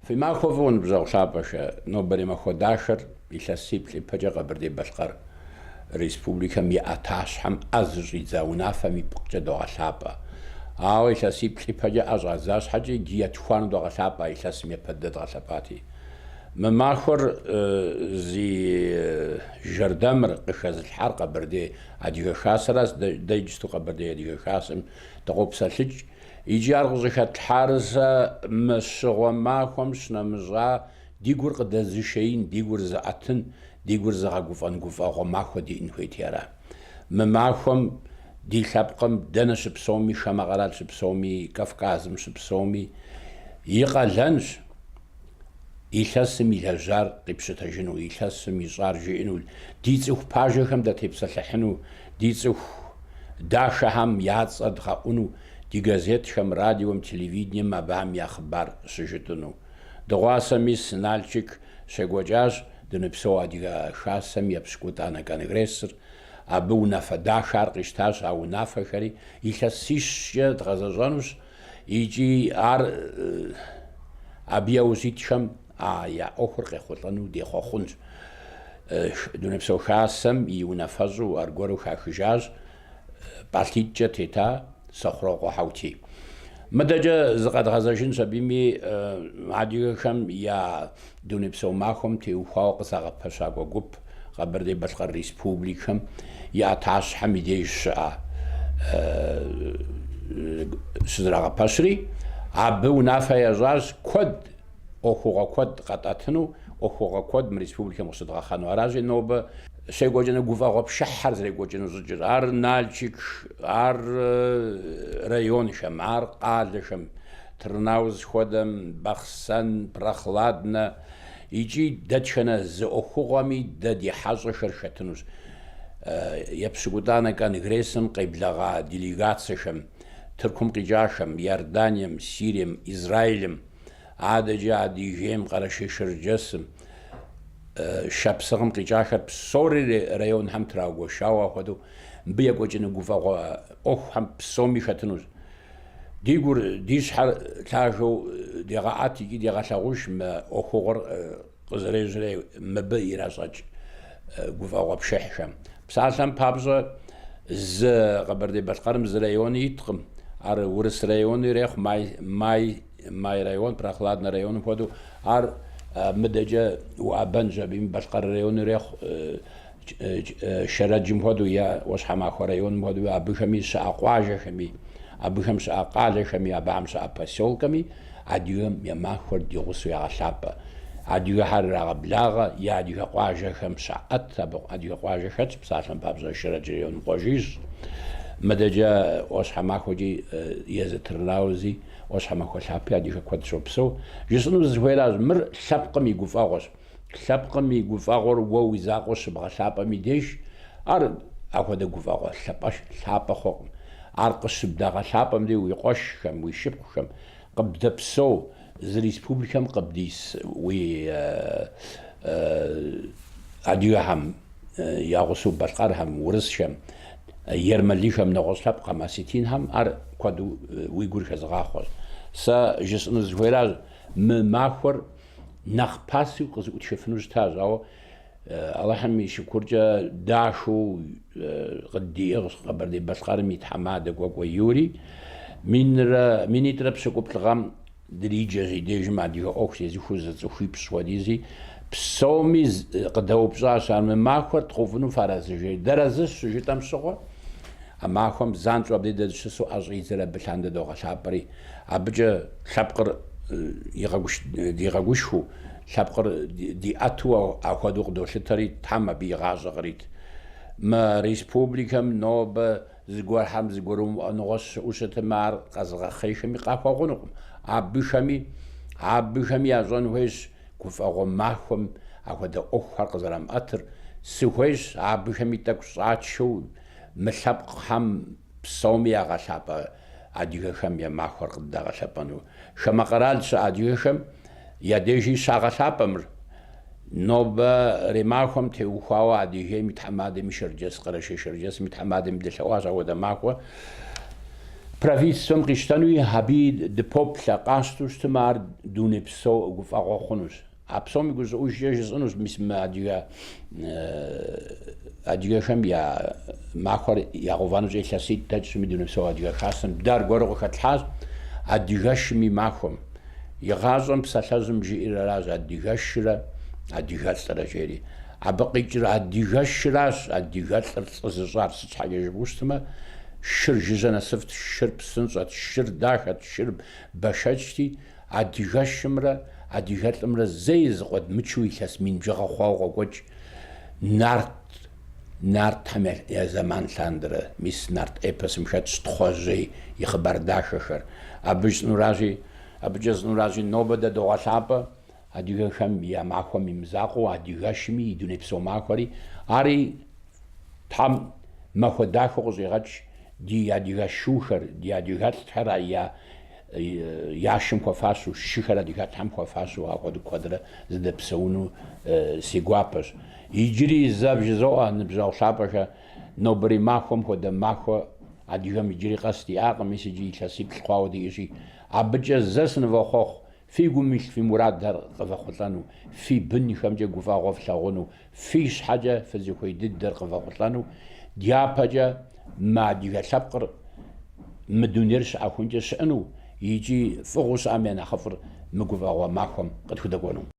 في ما خوفون بزاو شابش نوبري ما خداشر يلسيب لي بجا بردي بشقر ريسبوبليكا مي اتاش هم ازري زاونا فمي بقجا دوغا شابا او يلسيب لي بجا ازازاش حاجة جيا توان دوغا شابا يلس مي بدد دوغا شاباتي مماخر زي جردمر قشاز الحرقة بردي اديو خاسراس ديجستو قبردي اديو خاسم تقوب سالج يجي أرغزخت الحارسة مسغوا ماكم شنمزا ديغور قدازشين ديغور زعتن ديغور زغاقوفان قوفا ماكو دي انخويتيرا مماكم دي خابقم دنش بسومي شمغرات بسومي كفكازم بسومي يقالنش يلسم يلجار قبشتا جنو يلسم يصار جينو ديتسوخ باجخم دا تبسلحنو ديتسوخ داشهم ياتصد خاونو دي газет шам радиом телевидением абам я хабар сюжетуну догаса мис налчик шегоджаж днепсо адига шасам я пскутана конгрессер абу нафада шарқишташ ау нафахари ихасиш дразажанус иджи ар абиаузитшам я охрқе хотану ди хохунж днепсо шасам и унафазу аргору хахжаж палтиджа тета سخروق حوتي مدجا زقد غزاشين سبيمي عاديوشم يا دوني بسو ماخم تي وخاق ساق بشاق وقب غبردي بشغل ريسبوبليكم يا تاش حميديش سدراغ بشري عبو نافا يجاج كود اوخوغا كود قطعتنو اوخوغا كود من ريسبوبليكم سدراغ خانو راجي نوب شيغوجنا غوفا بشحر زي غوجنا زجر ار نالچيك ار ريون شم ار قال شم ترناوز خودم بخسن برخلادنا يجي دتشنا ز اخوغامي ددي حاجه شرشتنوس يبسغودانا كان غريسن قبلغا ديليغاتسشم تركم قجاشم يردانيم سيريم اسرائيلم عادجا ديجيم قرشي شرجسم شابسغم قجاشر بسوري ريون هم تراغو شاوا خدو بيغو جن غوفا اوخ هم بسومي شتنوز ديغور ديش حر تاجو ديغاتي ديغا شاوش ما اوخور قزريجري مبي راساج غوفا بشحشم بسالم بابزا ز قبردي بشقرم زريون يتقم ار ورس ريون ريخ ماي ريون براخلادنا ريون خدو ار مدجا وابنجا بين بشقر ريون ريخ شراجم هدو يا وشحما خريون هدو ابخمي ساقواجه خمي ابخم ساقاله خمي ابام سابسول كمي اديوم يا ماخور ديوسو يا شابا اديو حر بلاغه يا اديو قواجه خم ساعات تبع اديو قواجه خت بساشن بابز شراجيون قوجيز مدجا وشحما خوجي يزترلاوزي وشحما خوشابي اديو كود شوبسو جسنو زويلاز مر شابقم يغفاغوس شابقم يغفاغور وو يزاقوس بغشابا ميديش ار اخد غفاغوس شاباش شابا خو ارقش بدغ شابا مدي ويقوش كم ويشبخم قبد بسو ز ريسبوبليكام قبديس وي اديو هم ياغسو بشقرهم ورسشم يرمليشم نغسلب قماسيتين هم ار كودو ويغور خزغاخوس سا جسن زويراج ماخور نخ باسو قز وتشفنوج تاج او الله حمي شكورجا داشو قدي اغس قبردي بشقر ميت حماده كوكو يوري من يترب سكوب الغام دريجه ديج ما ديو اوكسي زي خوز خويبس وديزي بسومي قداو بزاش عن ماخور تخوفنو فرازجي درازش جيتام سوغو اماخم زانتو ابدي دشسو ازيزلا بلاند دوغا شابري ابجا شابقر يغاغوشو شابقر دي اتو اخدوق دوشتري تام بيغازغريت ما ريسبوبليكام نوب زغور هم زغورم نغش وشت مار قزغ خيشمي قافغونقم ابيشمي ازون ويش كوفاغو ماخم اخد اوخر قزرام اتر سويش ابيشمي تاكساتشو مشابق هم بسومي غشابا اديوشم يا ماخور قدا غشابانو شمقرالش اديوشم يا ديجي شاغشابمر نوبا ريماخم تيوخاوا اديجي متحماد مشرجس قرش شرجس متحماد مدشواز او دماكو правительством къищтэнуи аби дыпоплъ къащту щытмэ ар дунейпсо гуфӏэгъуэ хъунущ. А псоми гущӏыӏужкӏэ жысӏэнущ, мис мы адыгэхэм я махуэр ягъэувэну илъэситӏэкӏ щыми дунейпсо адыгэ хасэм дэ аргуэру къыхэтлъхьащ адыгэшым и махуэм. ИгъащӀэм псалъэжьым жиӏэр аращ, адыгэшрэ адыгэлӏрэ жери. Абы къикӏыр адыгэшращ, адыгэлӏыр цӏы зыщӏар. Сыт щхьэкӏэ жыпӏэу щытмэ, шыр жыжьэ нэсыфт, шыр псынщӏэт, шыр дахэт, шыр бэшэчти, адыгэшымрэ адыгэлӏымрэ зэи зыкъуэдмычу илъэс мин бжыгъэ хъуауэ къокӏуэкӏ Нартхэм я зэман лъандэрэ, мис нарт эпосым хэтщ Тхъуэжьей и хъыбар дахэхэр. Абыкӏэ зыӏэнуращи нобэ дэ догъэлъапӏэ адыгэхэм я махуэм и мызакъуэу адыгэшми и дунейпсо махуэри. Ари Тхьэм махуэ дахэу къыщӏигъэкӏ ди адыгэ шухэр, ди адыгэлӏхэр яшым хуэфащэу, шыхэр адыгэлӏхьэм хуэфащэу апхуэдэу куэдрэ зыдэпсэуну си гуапэщ. Иджыри зэ бжызоӏэ ныбжьэгъу лъапӏэхэ, нобэри махуэм хуэдэ махуэ адыгэм иджыри къэс диӏакъым, мис иджы илъэсиплӏ хъуауэ диӏэщи. Абыкӏэ зэ сынывохъуэхъу фи гум илъ фи мурадхэр къывэхъулӏэну, фи бынхэмкӏэ гуфӏэгъуэ флъэгъуну, фи щхьэкӏэ фызыхуей дыдэр къывэхъулӏэну, дяпэкӏэ мы адыгэ лъэпкъыр мы дунейр щыӏэ хъункӏэ щыӏэну, икӏи фӏыгъыу щыӏэм я нэхъыфӏыр мы гуфӏэгъуэ махуэм къытхудэкӏуэну.